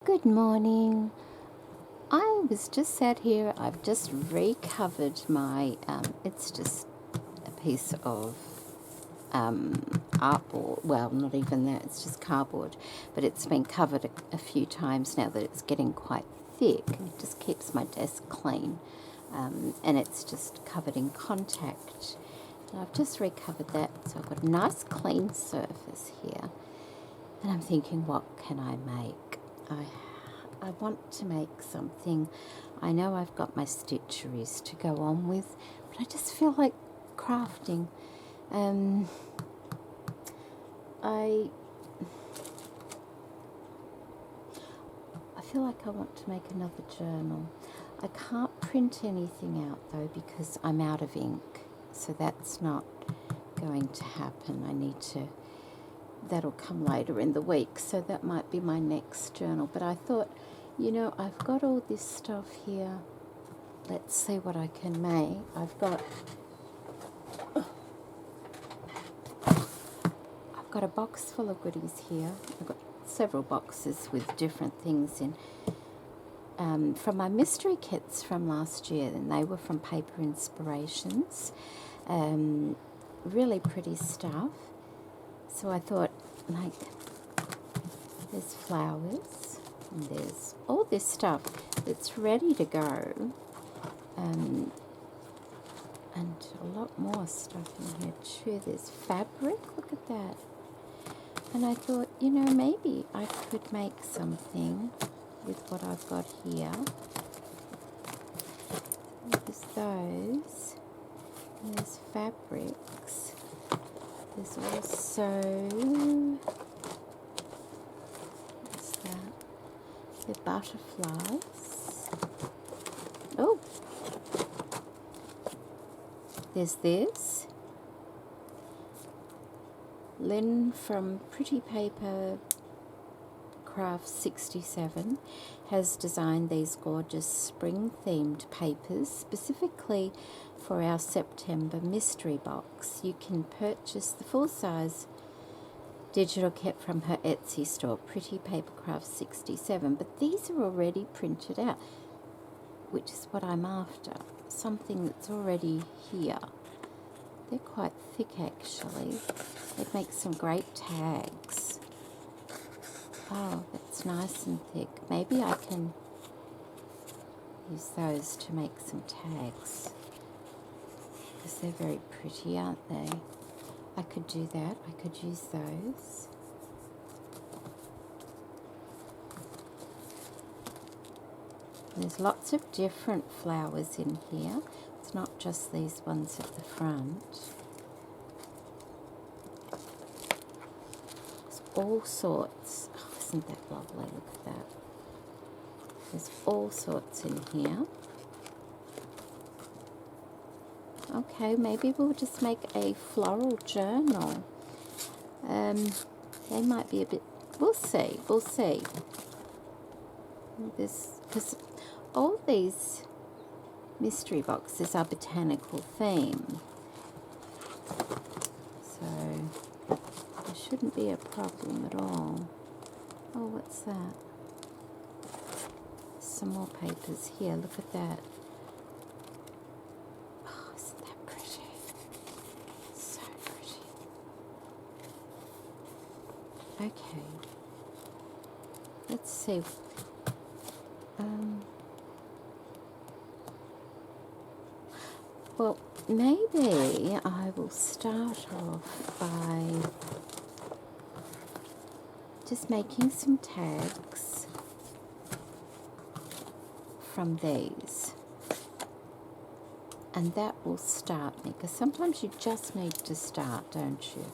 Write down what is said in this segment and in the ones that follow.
Good morning. I was just sat here. I've just recovered my, it's just a piece of artboard. Well, not even that, it's just cardboard. But it's been covered a few times now that it's getting quite thick. It just keeps my desk clean. And it's just covered in contact. And I've just recovered that, so I've got a nice clean surface here. And I'm thinking, what can I make? I want to make something. I know I've got my stitcheries to go on with, but I just feel like crafting. I feel like I want to make another journal. I can't print anything out though because I'm out of ink, so that's not going to happen. I need to, that'll come later in the week, so that might be my next journal. But I thought, you know, I've got all this stuff here. Let's see what I can make. I've got a box full of goodies here. I've got several boxes with different things in. From my mystery kits from last year, and they were from Paper Inspirations. Really pretty stuff. So I thought, like, there's flowers, and there's all this stuff that's ready to go, and a lot more stuff in here too. There's fabric, look at that. And I thought, you know, maybe I could make something with what I've got here. There's those, and there's fabrics. There's also, what's that? The butterflies. Oh, there's this. Lynn from Pretty Paper Craft 67 has designed these gorgeous spring-themed papers specifically for our September mystery box. You can purchase the full-size digital kit from her Etsy store, Pretty Paper Craft 67, but these are already printed out, which is what I'm after, something that's already here. They're quite thick actually. They'd make some great tags. Oh, that's nice and thick. Maybe I can use those to make some tags, because they're very pretty, aren't they? I could do that. I could use those. There's lots of different flowers in here. It's not just these ones at the front. There's all sorts. Oh, isn't that lovely? Look at that. There's all sorts in here. Okay, maybe we'll just make a floral journal. They might be a bit, we'll see, we'll see. Because all these mystery boxes are botanical theme. So there shouldn't be a problem at all. Oh, what's that? Some more papers here, look at that. Oh, isn't that pretty? So pretty. Okay. Let's see. Well, maybe I will start off by just making some tags from these, and that will start me, because sometimes you just need to start, don't you?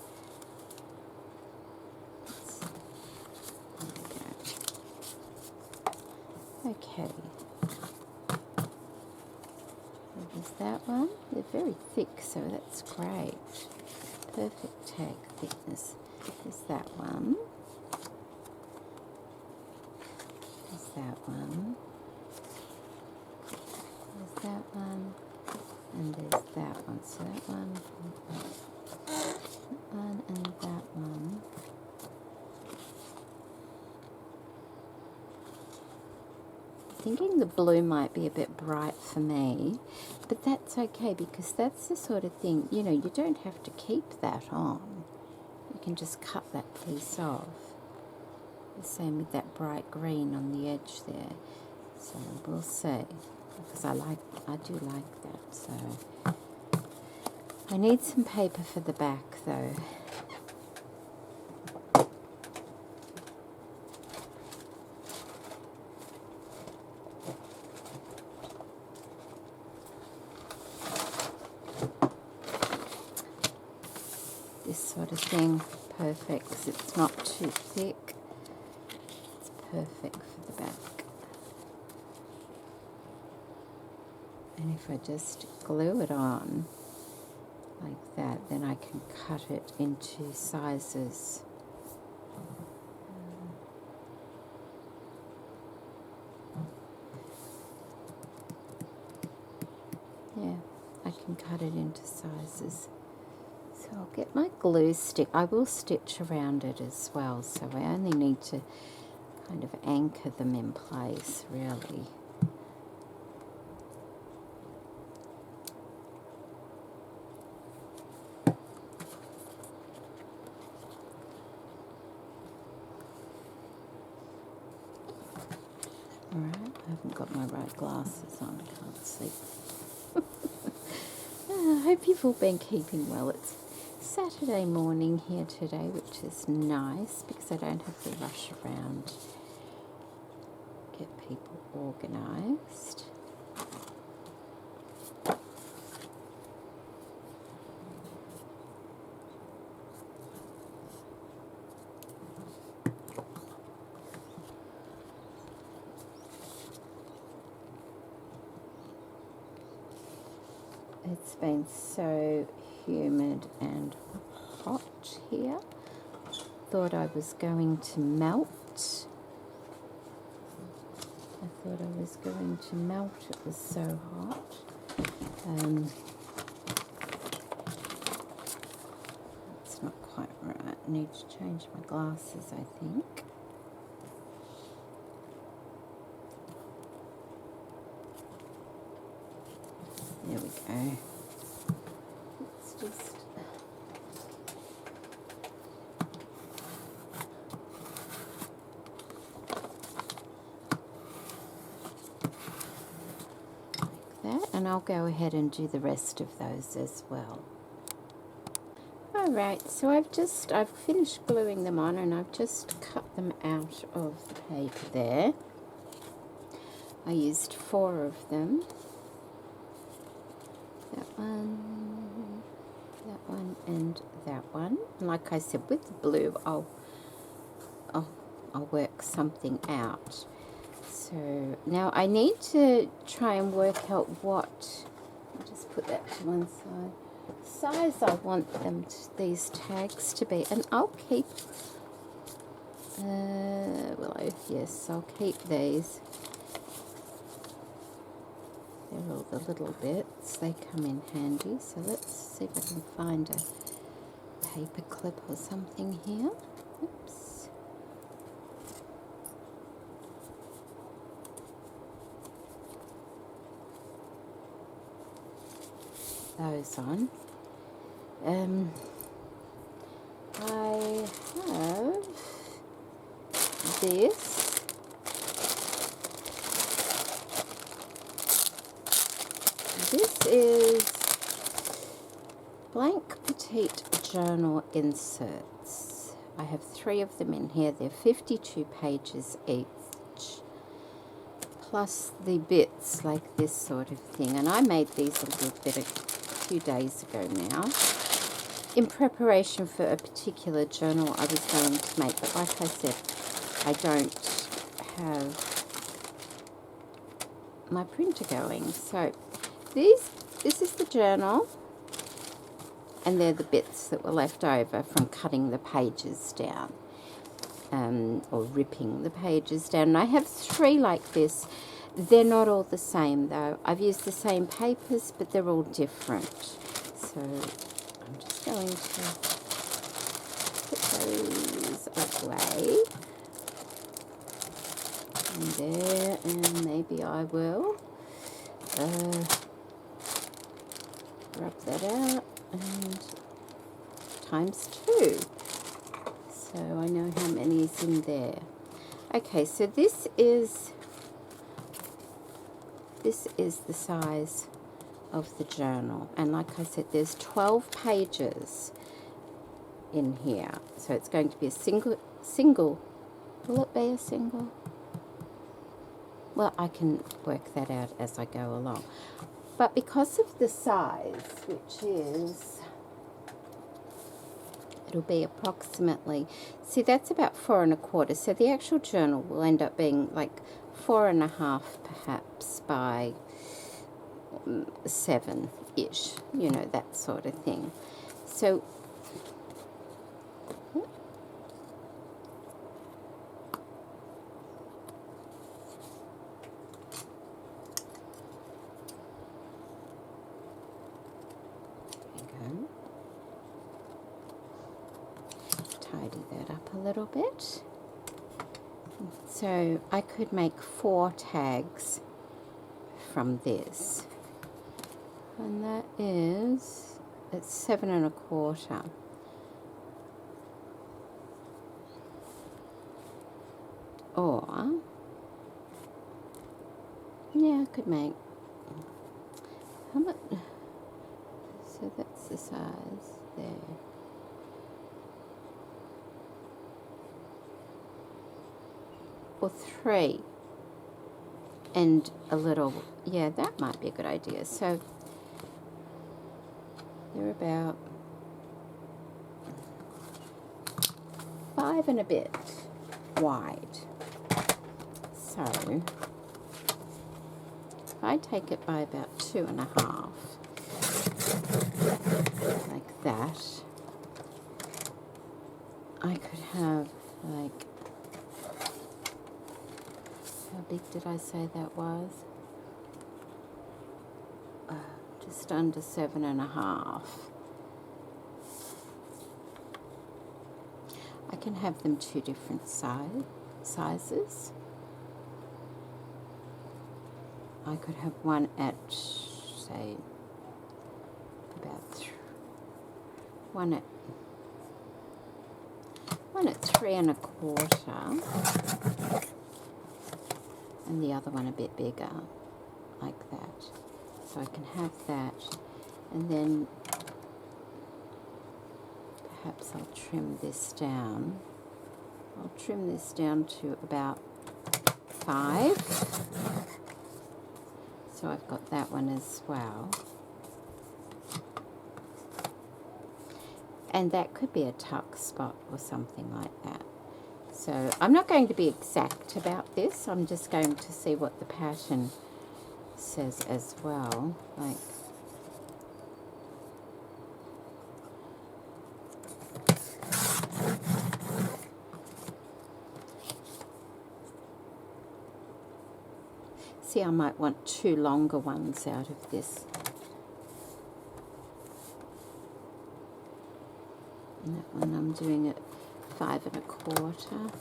Okay. There's that one. They're very thick, so that's great. Perfect tag thickness. There's that one. There's that one. There's that one. And there's that one. So that one, and that one. thinking the blue might be a bit bright for me, but that's okay because that's the sort of thing, you know, you don't have to keep that on. You can just cut that piece off. The same with that bright green on the edge there. So we'll see, because I do like that. So I need some paper for the back though. This sort of thing, perfect, because it's not too thick. It's perfect for the back. And if I just glue it on like that, then I can cut it into sizes. Yeah, I can cut it into sizes. So I'll get my glue stick. I will stitch around it as well, so I only need to kind of anchor them in place, really. Alright, I haven't got my right glasses on, I can't see. I hope you've all been keeping well. It's Saturday morning here today, which is nice because I don't have to rush around, get people organised. It's been so humid and hot here. Thought I was going to melt. It was so hot. It's not quite right. I need to change my glasses, I think. There we go. Let's just... like that, and I'll go ahead and do the rest of those as well. Alright, so I've finished gluing them on, and I've just cut them out of the paper there. I used 4 of them. That one, and that one. And like I said, with the blue, I'll work something out. So now I need to try and work out what. I'll just put that to one side. Size I want them these tags to be, and I'll keep. Yes, I'll keep these. They're all the little bits, they come in handy. So let's see if I can find a paper clip or something here. Oops. Those on. I have this. This is blank petite journal inserts. I have 3 of them in here. They're 52 pages each, plus the bits like this sort of thing. And I made these a few days ago now, in preparation for a particular journal I was going to make. But like I said, I don't have my printer going. So this is the journal, and they're the bits that were left over from cutting the pages down, or ripping the pages down. And I have 3 like this. They're not all the same though. I've used the same papers, but they're all different. So I'm just going to put those away. in there, and maybe I will rub that out, and ×2, so I know how many is in there. Okay, so this is the size of the journal, and like I said, there's 12 pages in here, so it's going to be a single. Will it be a single? Well, I can work that out as I go along, but because of the size, which is, it'll be approximately, see, that's about 4 1/4, so the actual journal will end up being like 4 1/2 perhaps by 7-ish, you know, that sort of thing. So tidy that up a little bit. So I could make 4 tags from this, and that is, it's 7 1/4. Or, yeah, I could make, how much, so that's the size there. Or 3 and a little, yeah, that might be a good idea. So they're about 5 and a bit wide. So if I take it by about 2 1/2, like that, I could have like, how big did I say that was? Just under 7 1/2. I can have them 2 different sizes. I could have one at, say, about one at 3 1/4, and the other one a bit bigger, like that. So I can have that, and then perhaps I'll trim this down. I'll trim this down to about 5. So I've got that one as well. And that could be a tuck spot or something like that. So I'm not going to be exact about this. I'm just going to see what the pattern says as well. Like, see, I might want 2 longer ones out of this. And that one I'm doing it 5 1/4,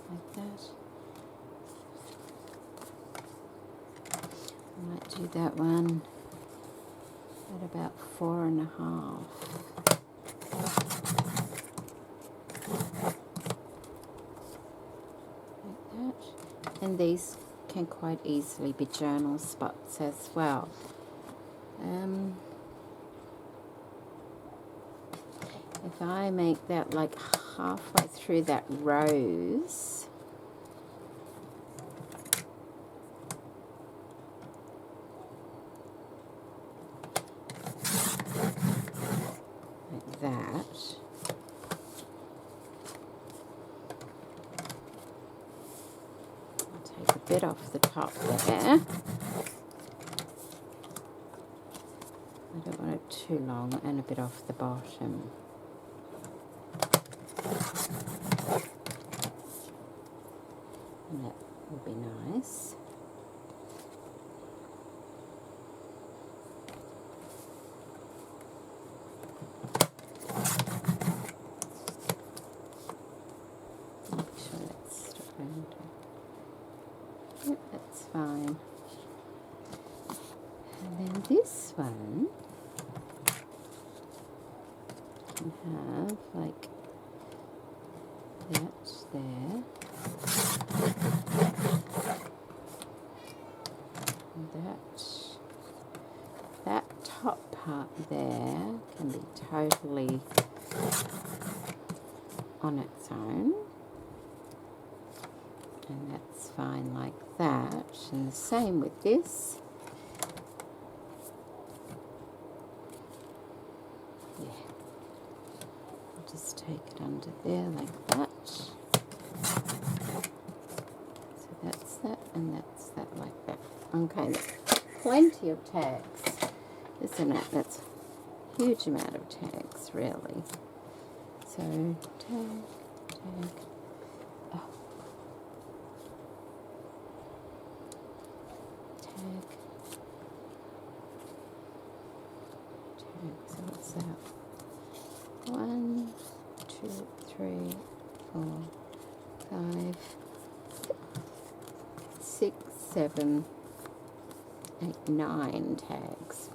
like that. I might do that one at about 4 1/2. Like that. And these can quite easily be journal spots as well. If I make that like halfway through that rose, like that, I'll take a bit off the top there. I don't want it too long, and a bit off the bottom. And that will be nice. Make sure that's Yep, that's fine. And then this one can have like that there. And that top part there can be totally on its own. And that's fine like that. And the same with this. Yeah. I'll just take it under there like that. So that's that and that's that like that. Okay, that's plenty of tags, isn't it? That's a huge amount of tags, really. So tag. Oh. Tag. So what's that? 1, 2, 3, 4, 5, 6, 7, 8, 9 tags.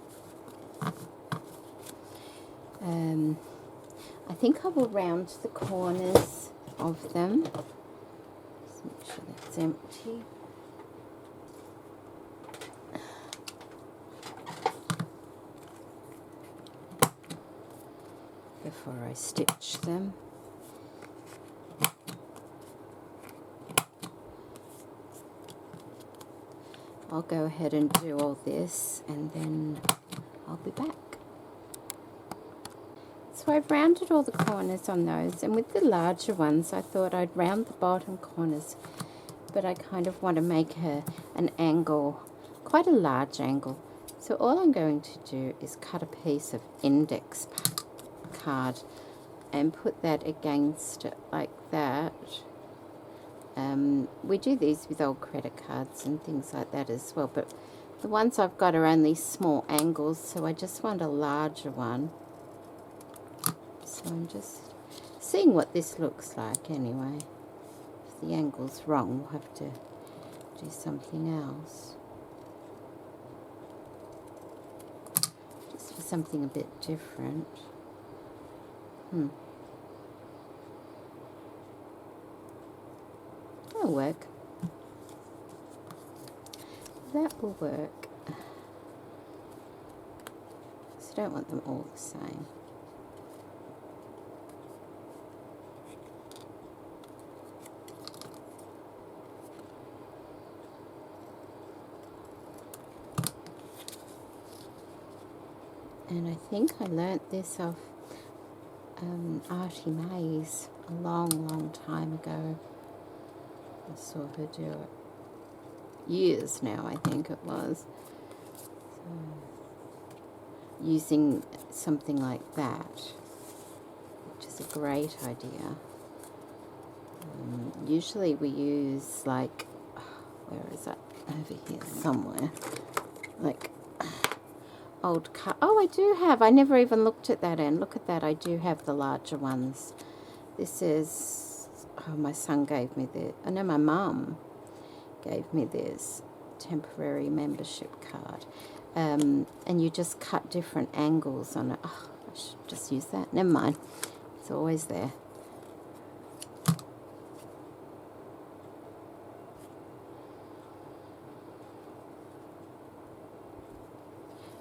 I think I will round the corners of them. Just make sure that's empty. Before I stitch them. I'll go ahead and do all this and then I'll be back. So I've rounded all the corners on those, and with the larger ones I thought I'd round the bottom corners, but I kind of want to make an angle, quite a large angle. So all I'm going to do is cut a piece of index card and put that against it like that. We do these with old credit cards and things like that as well, but the ones I've got are only small angles, so I just want a larger one. So I'm just seeing what this looks like anyway. If the angle's wrong, we'll have to do something else. Just for something a bit different. That'll work. That will work. So I don't want them all the same. And I think I learnt this off Artie Mays a long time ago. I saw her do it. Years now, I think it was. So, using something like that, which is a great idea. Usually we use like, where is that? Over here somewhere. Like old cut. Oh, I do have. I never even looked at that end. Look at that. I do have the larger ones. This is, oh, my son gave me this. I know my mum gave me this temporary membership card. And you just cut different angles on it. Oh, I should just use that. Never mind. It's always there.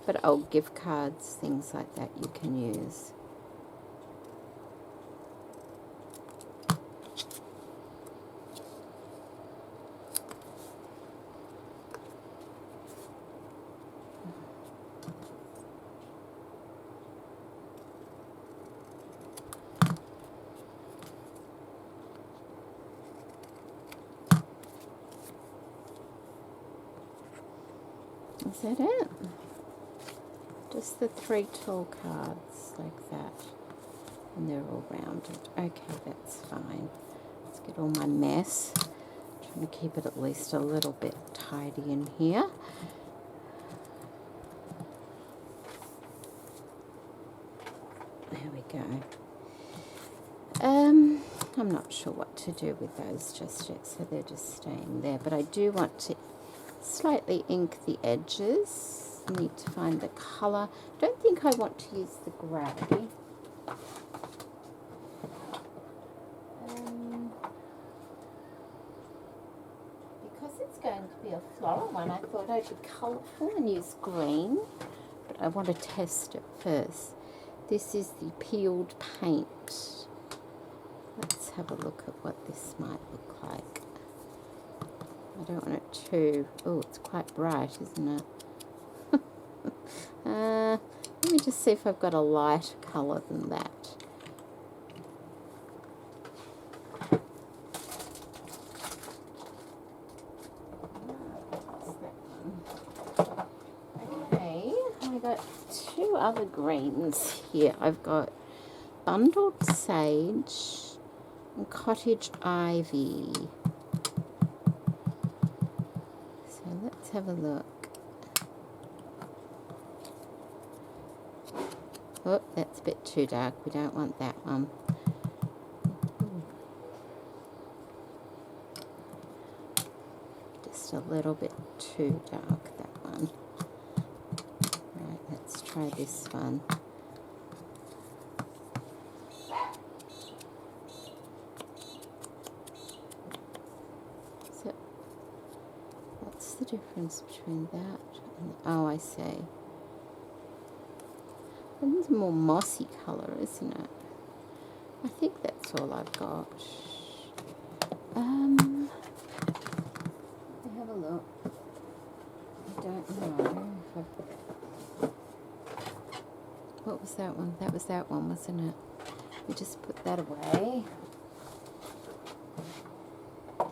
But old gift cards, things like that you can use. Is that it? Just the 3 tall cards like that, and they're all rounded. Okay, that's fine. Let's get all my mess. Trying to keep it at least a little bit tidy in here. There we go. I'm not sure what to do with those just yet, so they're just staying there. But I do want to slightly ink the edges. I need to find the colour. I don't think I want to use the grey. Because it's going to be a floral one, I thought I'd be colourful and use green. But I want to test it first. This is the peeled paint. Let's have a look at what this might look like. I don't want it too... Oh, it's quite bright, isn't it? Let me just see if I've got a lighter colour than that. Okay, I got two other greens here. I've got bundled sage and cottage ivy. So let's have a look. Oh, that's a bit too dark. We don't want that one. Just a little bit too dark, that one. Right, let's try this one. So, what's the difference between that and... Oh, I see. It's a more mossy colour, isn't it? I think that's all I've got. Let me have a look. I don't know. What was that one? That was that one, wasn't it? We just put that away. I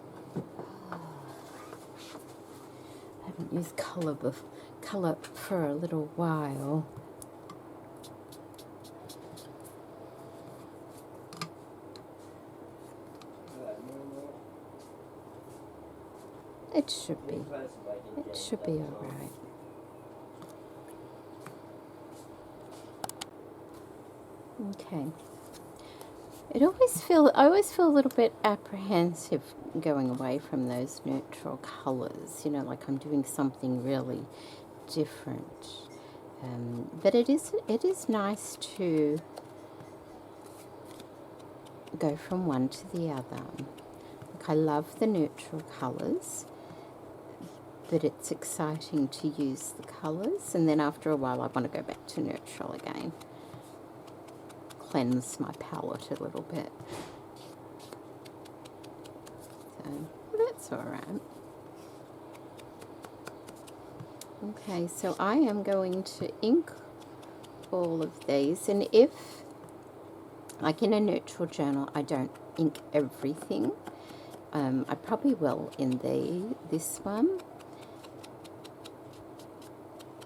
haven't used colour for a little while. It should be. It should be all right. Okay. I always feel a little bit apprehensive going away from those neutral colours. You know, like I'm doing something really different. But it is nice to go from one to the other. Like I love the neutral colours, but it's exciting to use the colours, and then after a while I want to go back to neutral again. Cleanse my palette a little bit. So, well, that's alright. Okay, so I am going to ink all of these, and if, like in a neutral journal, I don't ink everything. I probably will in this one.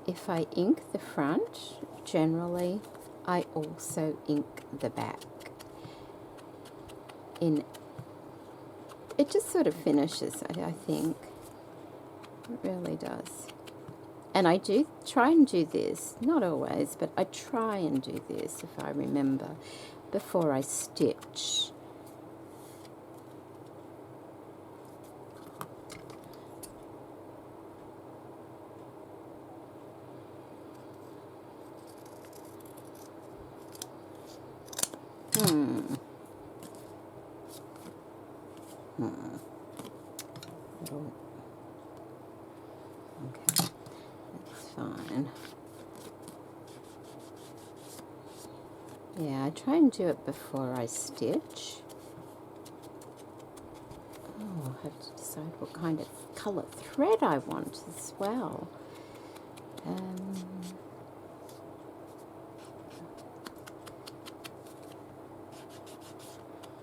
If I ink the front, generally, I also ink the back. It just sort of finishes, I think. It really does. And I do try and do this, not always, but I try and do this, if I remember, before I stitch. Okay, that's fine. Yeah, I try and do it before I stitch. Oh, I have to decide what kind of colour thread I want as well.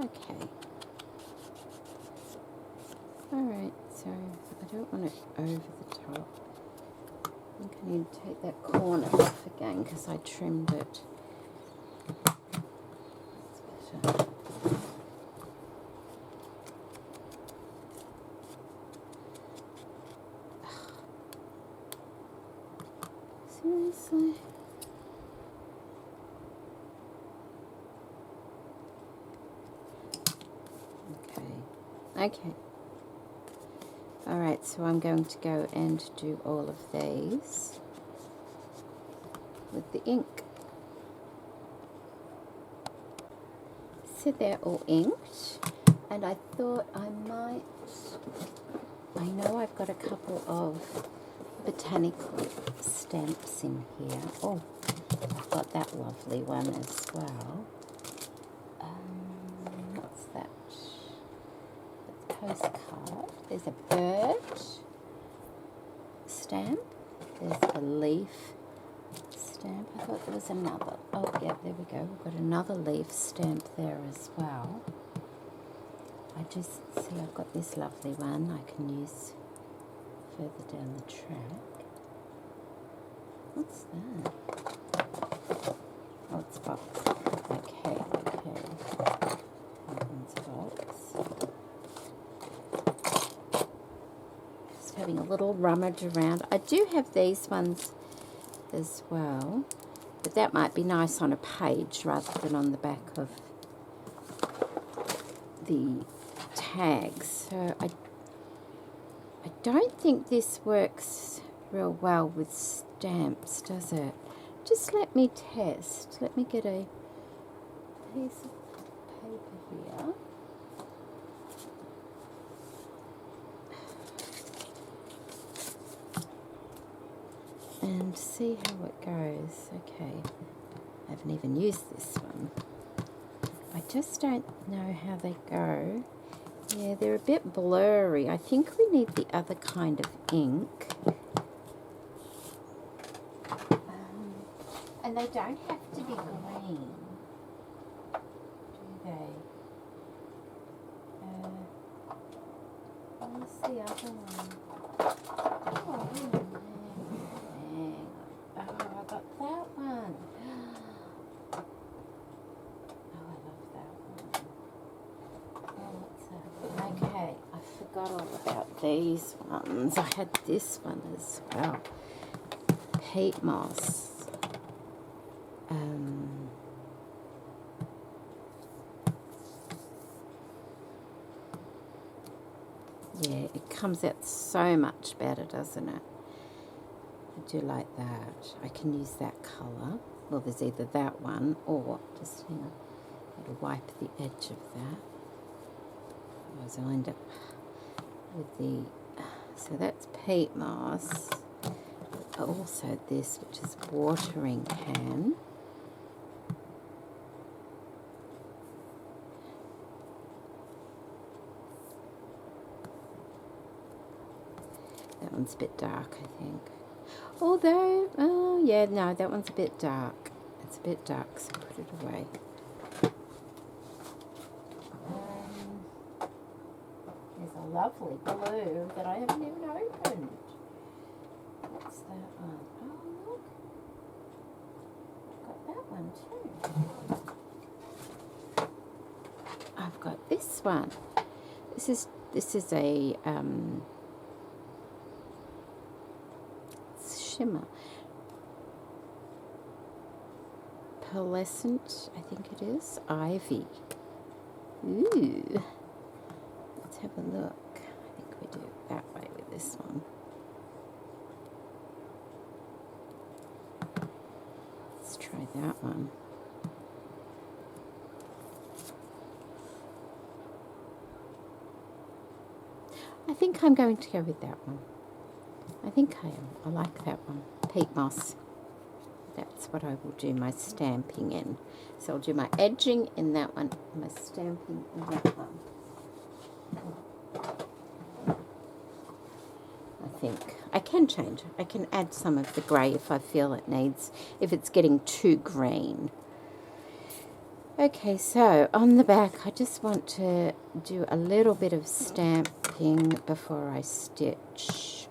Okay. Alright, so I don't want it over the top. I think I need to take that corner off again because I trimmed it. That's better. Seriously? Okay. Alright, so I'm going to go and do all of these with the ink. So they're all inked, and I thought I know I've got a couple of botanical stamps in here. Oh, I've got that lovely one as well. What's that? It's a postcard. There's a bird stamp. There's a leaf stamp. I thought there was another. Oh, yeah, there we go. We've got another leaf stamp there as well. I just see I've got this lovely one I can use further down the track. What's that? Oh, it's box. Okay. That one's box. Just having a little rummage around. I do have these ones as well, but that might be nice on a page rather than on the back of the tags. So I don't think this works real well with stamps, does it? Just let me test. Let me get a piece of paper here. And see how it goes. Okay, I haven't even used this one. I just don't know how they go. Yeah, they're a bit blurry. I think we need the other kind of ink. And they don't have to be green, do they? Where's the other one? Oh, hang on. Oh, I got that one. Oh, I love that one. Oh, what's that? Okay, I forgot all about these ones. I had this one as well. Peat moss. Yeah, it comes out so much better, doesn't it? I do like that. I can use that colour. Well, there's either that one or just, hang on, I'll wipe the edge of that. Otherwise I'll end up with the, so that's peat moss. Also this, which is watering can. That one's a bit dark, I think. Although, oh yeah, no, that one's a bit dark. It's a bit dark, so put it away. There's a lovely blue that I haven't even opened. What's that one? Oh, look. I've got that one too. I've got this one. This is a shimmer. Pearlescent, I think it is. Ivy. Ooh. Let's have a look. I think we do it that way with this one. Let's try that one. I think I'm going to go with that one. I think I am. I like that one. Peat moss. That's what I will do my stamping in. So I'll do my edging in that one, my stamping in that one. I think I can change. I can add some of the grey if I feel it needs, if it's getting too green. Okay, so on the back, I just want to do a little bit of stamping before I stitch.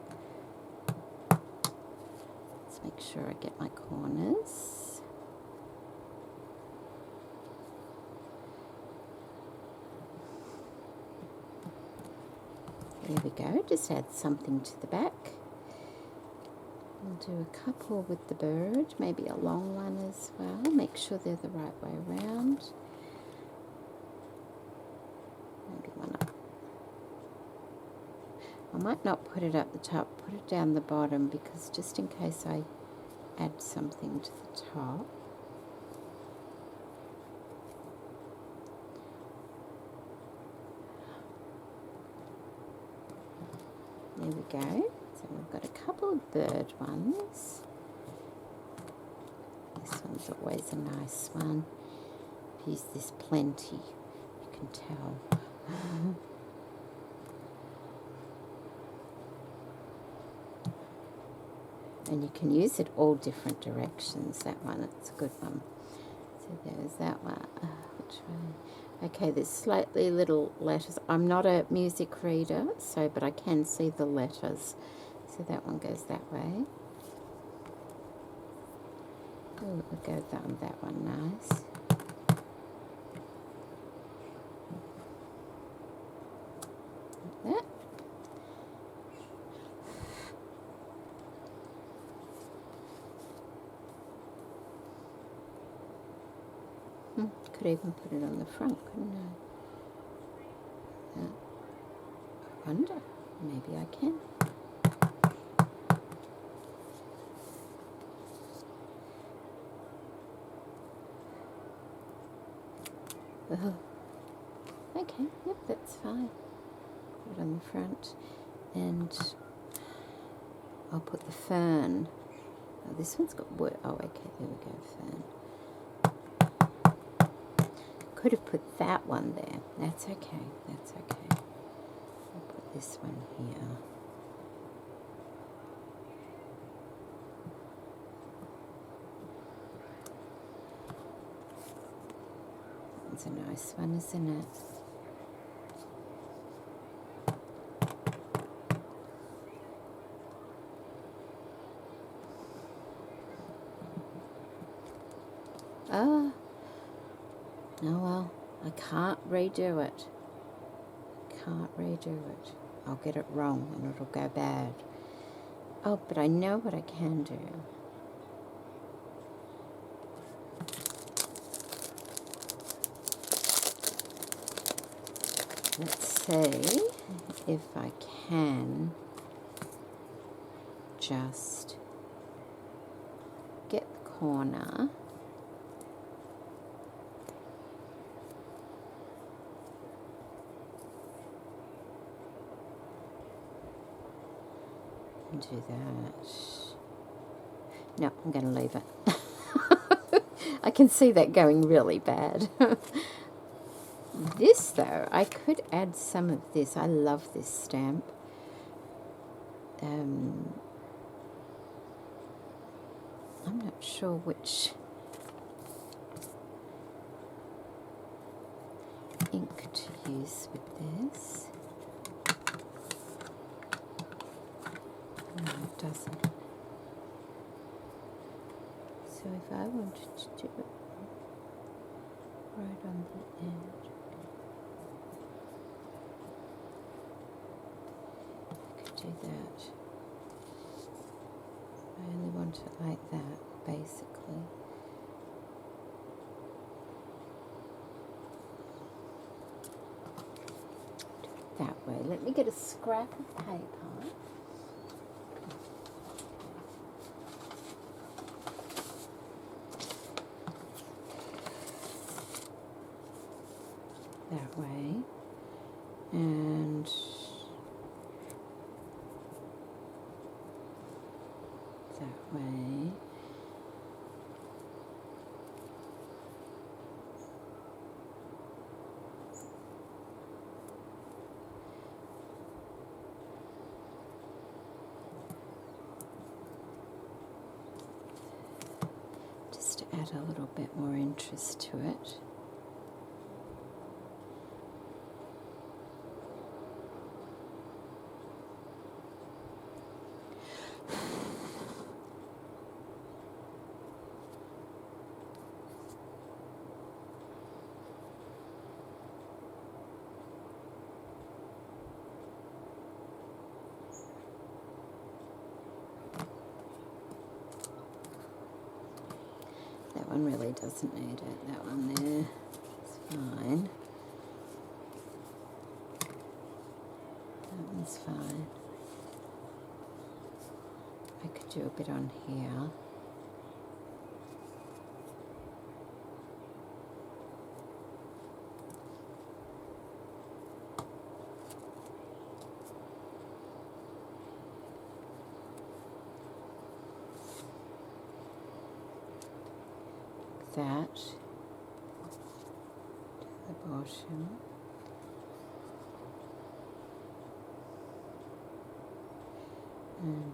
Make sure I get my corners. There we go, just add something to the back. I'll do a couple with the bird, maybe a long one as well. Make sure they're the right way around. Maybe one up I might not put it up the top, put it down the bottom, because just in case I add something to the top. There we go. So we've got a couple of bird ones. This one's always a nice one. I've used this plenty, you can tell. And you can use it all different directions, that one, it's a good one. So there's that one. Which one? Okay, there's slightly little letters. I'm not a music reader, so but I can see the letters. So that one goes that way. Oh, we'll go down that one, nice. Like that. Could even put it on the front, couldn't I? I wonder, maybe I can. Oh. Okay, yep, that's fine. Put it on the front, and I'll put the fern. Oh, this one's got wood. Oh, okay, there we go, fern. Could have put that one there. That's okay. That's okay. I'll put this one here. It's a nice one, isn't it? Oh. Oh well, I can't redo it. Can't redo it. I'll get it wrong and it'll go bad. Oh, but I know what I can do. Let's see if I can just get the corner. Do that. No, I'm going to leave it. I can see that going really bad. This, though, I could add some of this. I love this stamp. I'm not sure which ink to use with this. No, it doesn't. So if I wanted to do it right on the edge, I could do that. I only want it like that, basically. Do it that way. Let me get a scrap of paper. That way, and that way, just to add a little bit more interest to it. That one really doesn't need it. That one there is fine. That one's fine. I could do a bit on here. That to the bottom. And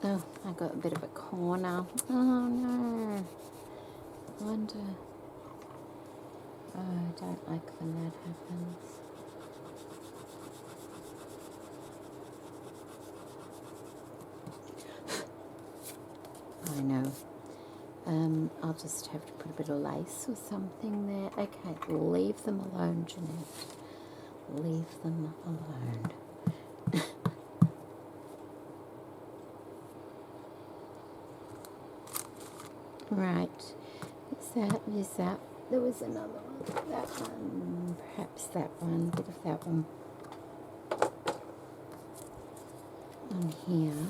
oh, I got a bit of a corner. Oh no. I wonder. Oh, I don't like when that happens. I know. I'll just have to put a bit of lace or something there. Okay, leave them alone, Jeanette. Leave them alone. Right. Is that? There was another one. That one. Perhaps that one. Bit of that one. On here.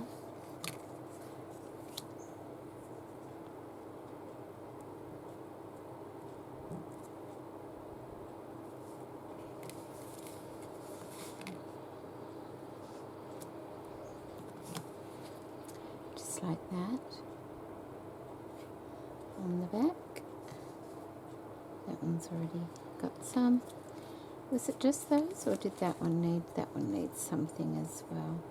Just like that. On the back. That one's already got some. Was it just those, or did that one need? That one needs something as well.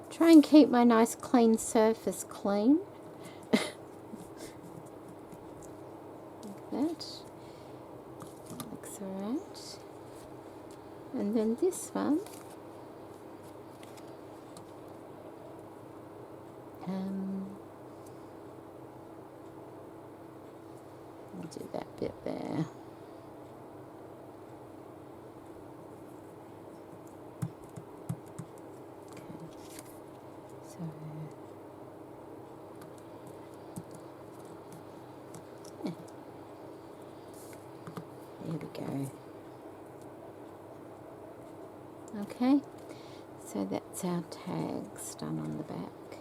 Try and keep my nice clean surface clean. Like that. Looks alright. And then this one. I'll do that bit there. There we go. Okay, so that's our tags done on the back.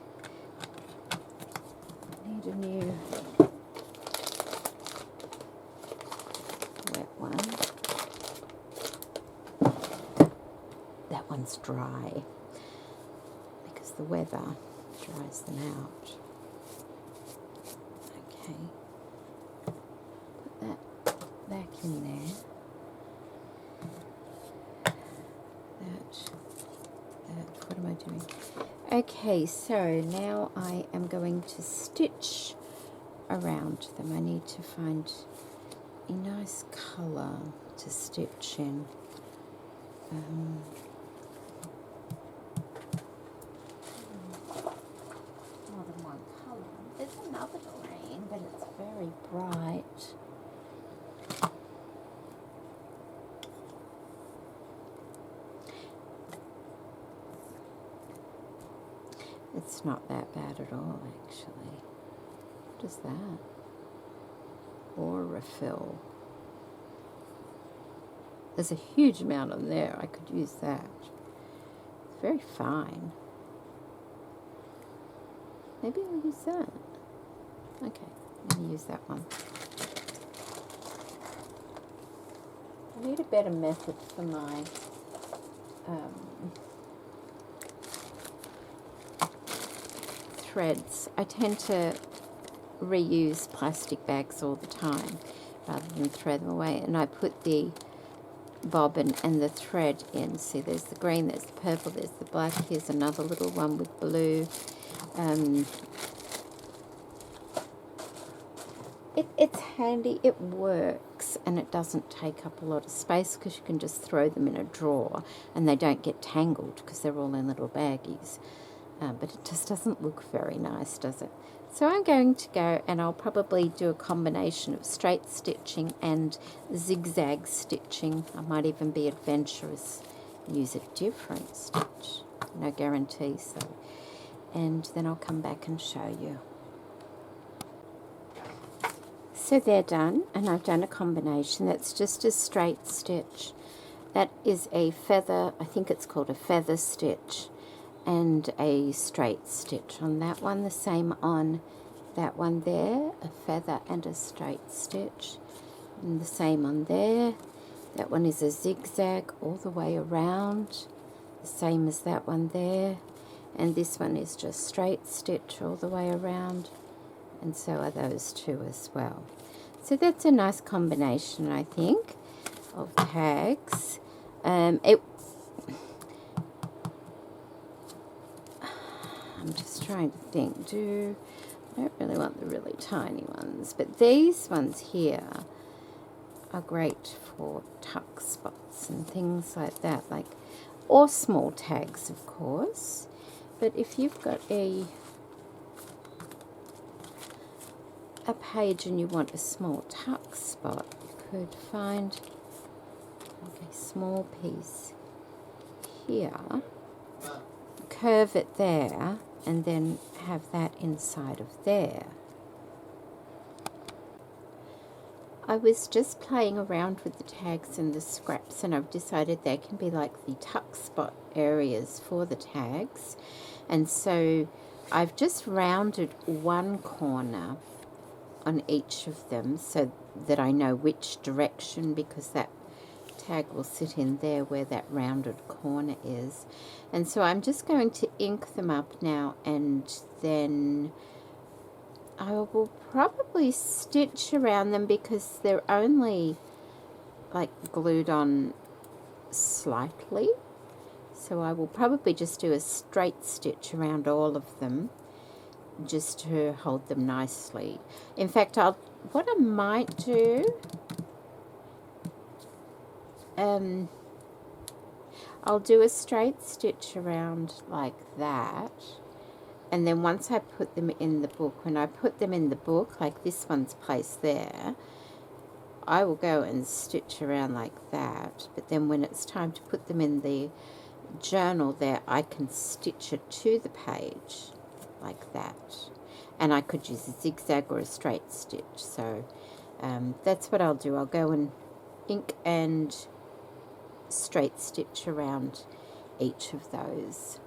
Need a new wet one. That one's dry because the weather dries them out. Okay, put that back in there. What am I doing? Okay, so now I am going to stitch around them. I need to find a nice colour to stitch in. More than one colour. There's another green, but it's very bright. It's not that bad at all, actually. What is that? Or refill. There's a huge amount on there. I could use that. It's very fine. Maybe I'll use that. Okay, let me use that one. I need a better method for my threads. I tend to reuse plastic bags all the time rather than throw them away, and I put the bobbin and the thread in. See, there's the green, there's the purple, there's the black. Here's another little one with blue. It's handy, it works, and it doesn't take up a lot of space because you can just throw them in a drawer and they don't get tangled because they're all in little baggies. But it just doesn't look very nice, does it? So I'm going to go, and I'll probably do a combination of straight stitching and zigzag stitching. I might even be adventurous, use a different stitch. No guarantees though. And then I'll come back and show you. So they're done, and I've done a combination. That's just a straight stitch. That is a feather, I think it's called a feather stitch, and a straight stitch on that one. The same on that one there, a feather and a straight stitch. And the same on there. That one is a zigzag all the way around, the same as that one there. And this one is just straight stitch all the way around, and so are those two as well. So that's a nice combination, I think, of tags. I'm just trying to think. I don't really want the really tiny ones, but these ones here are great for tuck spots and things like that, or small tags, of course. But if you've got a page and you want a small tuck spot, you could find a small piece here, curve it there, and then have that inside of there. I was just playing around with the tags and the scraps, and I've decided they can be like the tuck spot areas for the tags. And so I've just rounded one corner on each of them so that I know which direction, because that tag will sit in there where that rounded corner is. And so I'm just going to ink them up now, and then I will probably stitch around them because they're only glued on slightly. So I will probably just do a straight stitch around all of them just to hold them nicely. In fact, what I might do, I'll do a straight stitch around like that, and then once I put them in the book, when I put them in the book, like this one's placed there, I will go and stitch around like that. But then when it's time to put them in the journal there, I can stitch it to the page like that. And I could use a zigzag or a straight stitch. So that's what I'll do. I'll go and ink and straight stitch around each of those.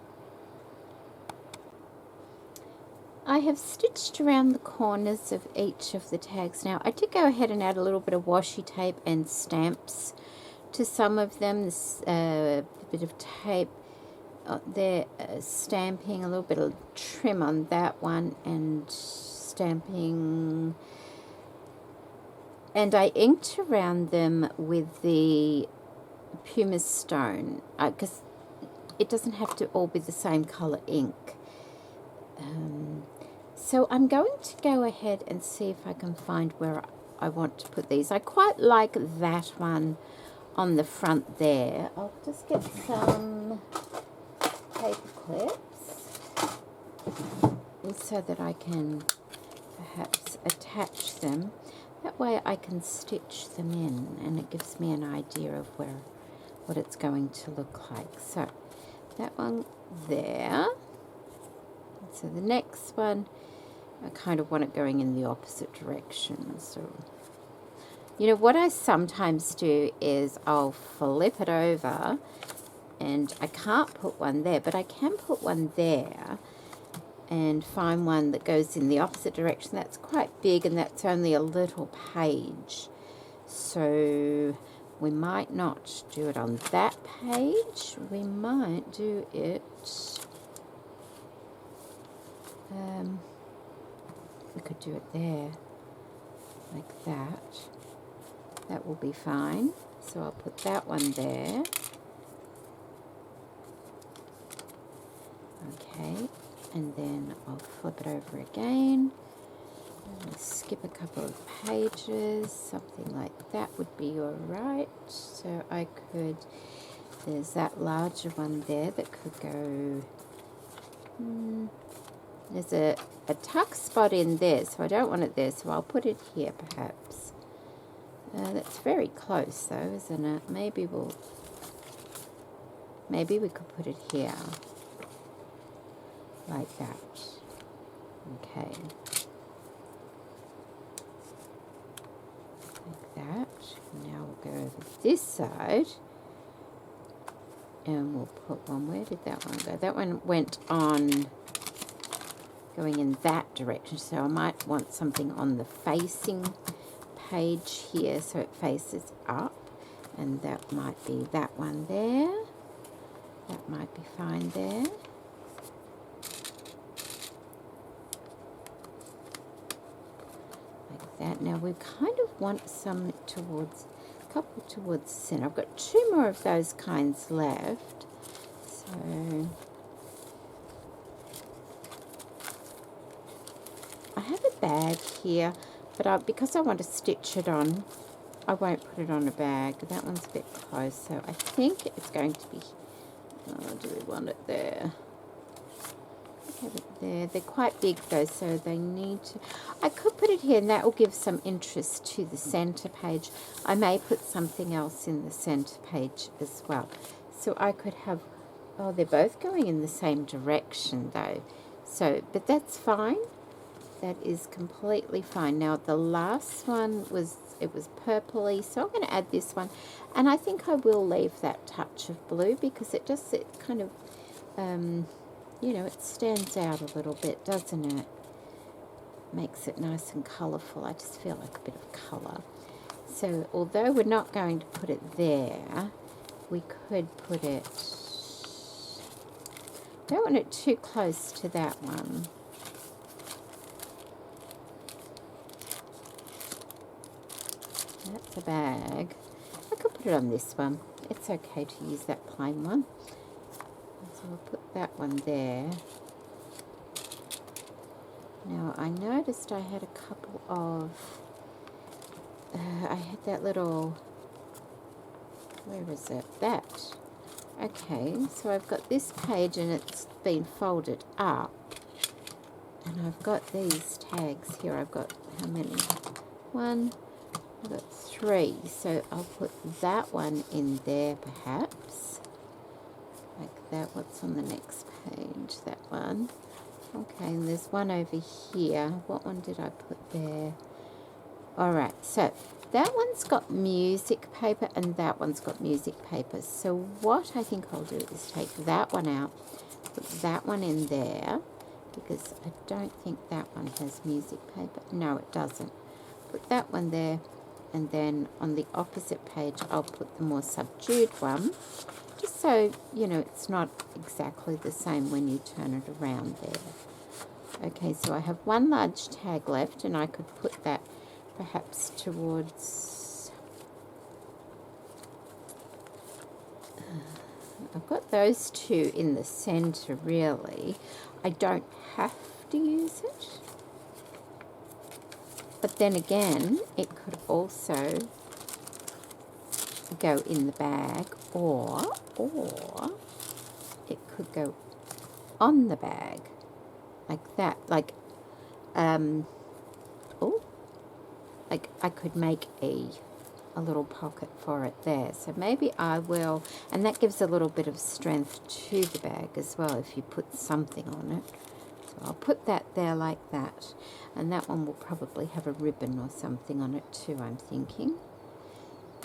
I have stitched around the corners of each of the tags. Now, I did go ahead and add a little bit of washi tape and stamps to some of them. This bit of tape there, stamping, a little bit of trim on that one, and stamping. And I inked around them with the pumice stone, because it doesn't have to all be the same colour ink. So I'm going to go ahead and see if I can find where I want to put these. I quite like that one on the front there. I'll just get some paper clips so that I can perhaps attach them. That way I can stitch them in, and it gives me an idea of what it's going to look like. So that one there. So the next one, I kind of want it going in the opposite direction. So, you know, what I sometimes do is I'll flip it over, and I can't put one there, but I can put one there and find one that goes in the opposite direction. That's quite big, and that's only a little page. So we might not do it on that page. We might do it... we could do it there, like that. That will be fine. So I'll put that one there. Okay, and then I'll flip it over again. Skip a couple of pages, something like that would be all right. So I could, there's that larger one there that could go, there's a tuck spot in there, so I don't want it there, so I'll put it here perhaps. That's very close though, isn't it? Maybe we could put it here, like that. Okay. Like that. Now we'll go over this side. And we'll put one. Where did that one go? That one went on going in that direction. So I might want something on the facing page here so it faces up. And that might be that one there. That might be fine there. Like that. Now we kind of want some towards, a couple towards the center. I've got 2 more of those kinds left. So I have a bag here, but because I want to stitch it on, I won't put it on a bag. That one's a bit close, so I think it's going to be, oh, do we want it there? Have it there. They're quite big though, so they need to, I could put it here and that will give some interest to the center page. I may put something else in the center page as well. So I could have, oh, they're both going in the same direction though. So, but that's fine. That is completely fine. Now the last one was, it was purpley, so I'm going to add this one. And I think I will leave that touch of blue because it just, it kind of, you know, it stands out a little bit, doesn't it? Makes it nice and colourful. I just feel like a bit of colour. So although we're not going to put it there, we could put it, don't want it too close to that one. That's a bag. I could put it on this one. It's okay to use that plain one. So I'll put that one there. Now I noticed I had a couple of, I had that little, where is it? That. Okay, so I've got this page and it's been folded up. And I've got these tags here. I've got how many? 1, I've got 3. So I'll put that one in there perhaps. Like that. What's on the next page? That one. Okay, and there's one over here. What one did I put there? Alright, so that one's got music paper and that one's got music paper. So what I think I'll do is take that one out, put that one in there, because I don't think that one has music paper. No, it doesn't. Put that one there, and then on the opposite page I'll put the more subdued one, just so, you know, it's not exactly the same when you turn it around there. Okay, so I have one large tag left, and I could put that perhaps towards, I've got those 2 in the center really. I don't have to use it, but then again it could also go in the bag, or it could go on the bag like that, like like I could make a little pocket for it there. So maybe I will, and that gives a little bit of strength to the bag as well if you put something on it. So I'll put that there like that, and that one will probably have a ribbon or something on it too, I'm thinking.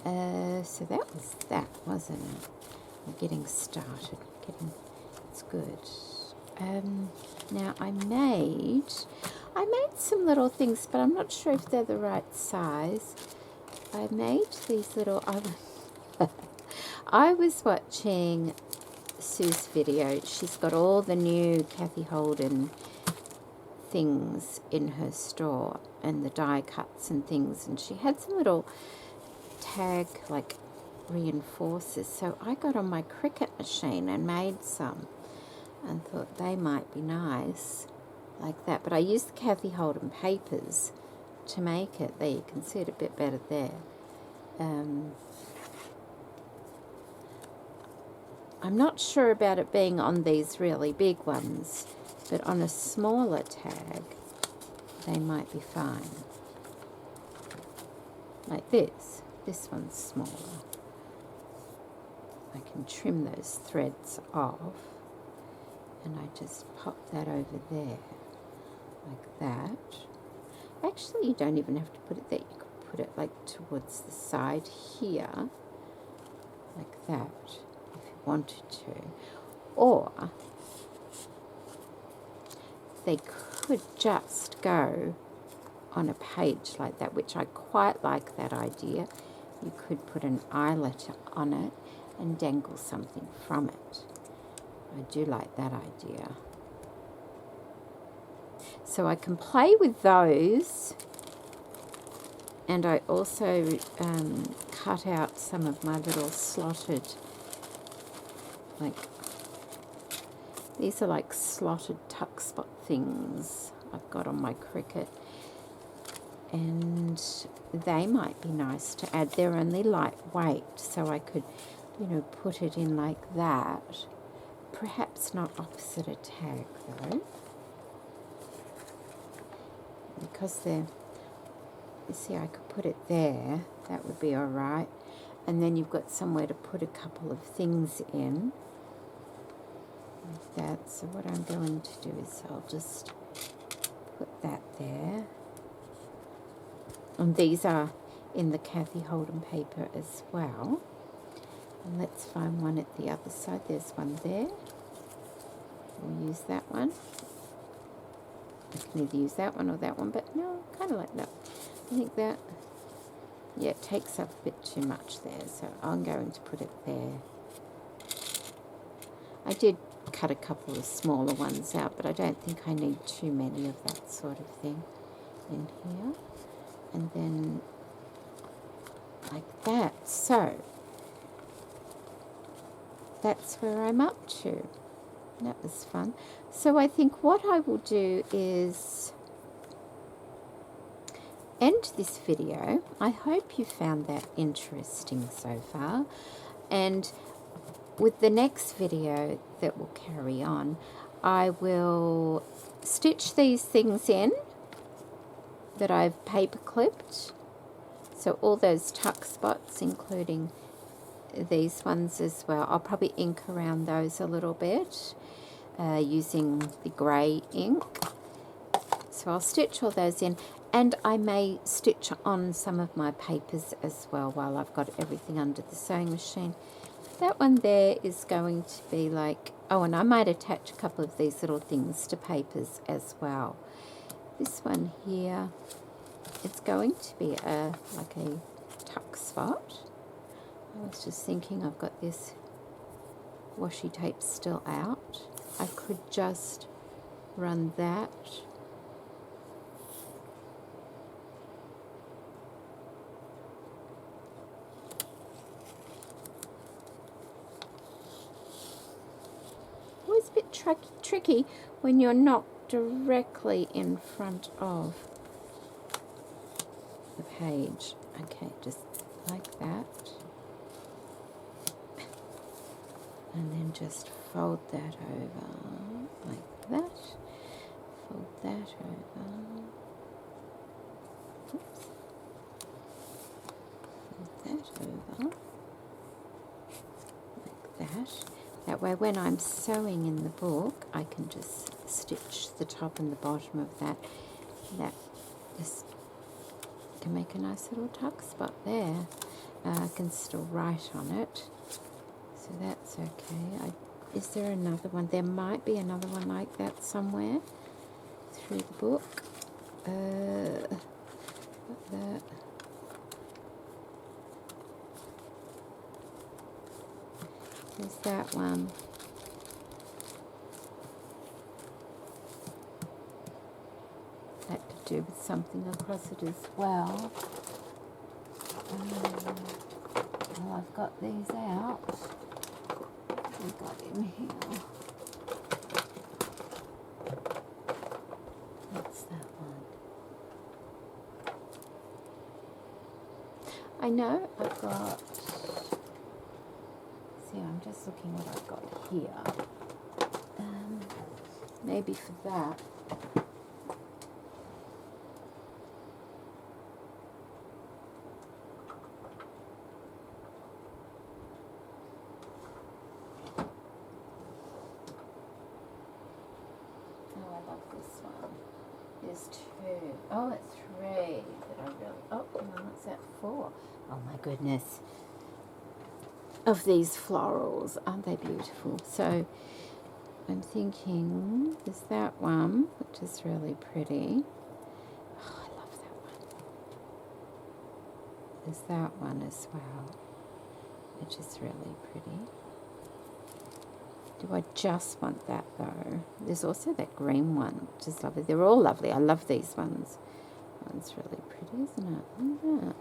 So that was that, wasn't it? We're getting started. It's good. Now I made some little things, but I'm not sure if they're the right size. I made these little, I was watching Sue's video. She's got all the new Kathy Holden things in her store, and the die cuts and things, and she had some little tag like reinforcers. So I got on my Cricut machine and made some, and thought they might be nice. like that. But I used the Kathy Holden papers to make it. There, you can see it a bit better there. I'm not sure about it being on these really big ones, but on a smaller tag, they might be fine. Like this. This one's smaller. I can trim those threads off, and I just pop that over there, like that. Actually, you don't even have to put it there. You could put it like towards the side here, like that, if you wanted to. Or they could just go on a page like that, which I quite like that idea. You could put an eyelet on it and dangle something from it. I do like that idea. So I can play with those, and I also cut out some of my little slotted, like, these are like slotted tuck spot things I've got on my Cricut, and they might be nice to add. They're only lightweight, so I could, you know, put it in like that. Perhaps not opposite a tag though, because they're, you see, I could put it there. That would be all right. And then you've got somewhere to put a couple of things in, like that. So what I'm going to do is I'll just put that there. And these are in the Kathy Holden paper as well. And let's find one at the other side. There's one there. We'll use that one. I can either use that one or that one, but no, kind of like that. I think that, yeah, it takes up a bit too much there, so I'm going to put it there. I did cut a couple of smaller ones out, but I don't think I need too many of that sort of thing in here. And then like that. So that's where I'm up to. That was fun. So I think what I will do is end this video. I hope you found that interesting so far. And with the next video that will carry on, I will stitch these things in that I've paper clipped. So all those tuck spots, including these ones as well. I'll probably ink around those a little bit using the grey ink. So I'll stitch all those in, and I may stitch on some of my papers as well while I've got everything under the sewing machine. That one there is going to be like, oh, and I might attach a couple of these little things to papers as well. This one here, it's going to be like a tuck spot. I was just thinking, I've got this washi tape still out. I could just run that always a bit tricky when you're not directly in front of the page. Okay, just like that. And then just fold that over like that. Fold that over. Oops. Fold that over like that. That way when I'm sewing in the book, I can just stitch the top and the bottom of that. That just can make a nice little tuck spot there. I can still write on it. So that's okay. Is there another one? There might be another one like that somewhere through the book. Got that. There's that one. That could do with something across it as well. Well, I've got these out. What have we got in here? What's that one? I know I've got, see, I'm just looking what I've got here. Maybe for that. Oh, I love this one. There's two. Oh, it's three that I really, oh, hang on, what's that for? Oh my goodness. Of these florals, aren't they beautiful? So I'm thinking there's that one, which is really pretty. Oh, I love that one. There's that one as well, which is really pretty. Do I just want that though? There's also that green one, which is lovely. They're all lovely. I love these ones. That one's really pretty, isn't it? Look at that.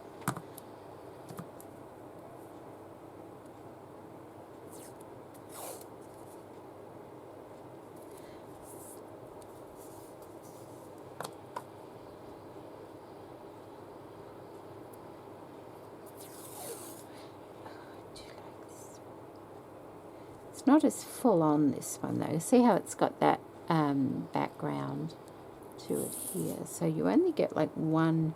It's not as full on, this one though. See how it's got that background to it here. So you only get like one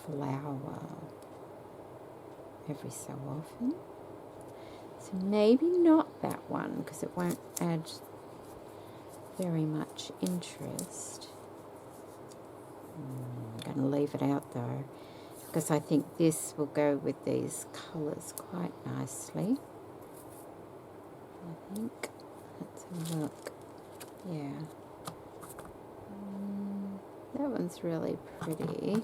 flower every so often. So maybe not that one because it won't add very much interest. I'm going to leave it out though because I think this will go with these colours quite nicely. I think. Let's have a look. Yeah. That one's really pretty.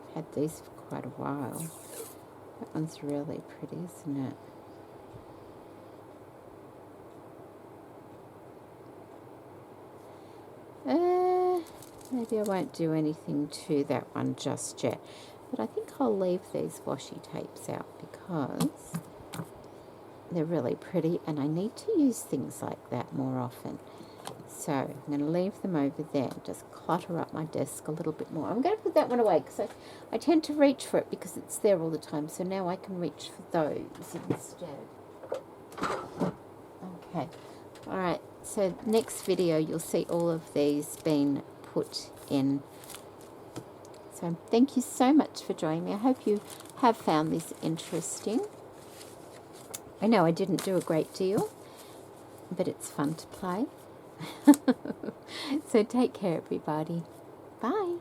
I've had these for quite a while. That one's really pretty, isn't it? Maybe I won't do anything to that one just yet. But I think I'll leave these washi tapes out because they're really pretty and I need to use things like that more often. So I'm going to leave them over there, just clutter up my desk a little bit more. I'm going to put that one away because I tend to reach for it because it's there all the time. So now I can reach for those instead. Okay. All right. So next video you'll see all of these being put in. So thank you so much for joining me. I hope you have found this interesting. I know I didn't do a great deal, but it's fun to play. So take care, everybody. Bye.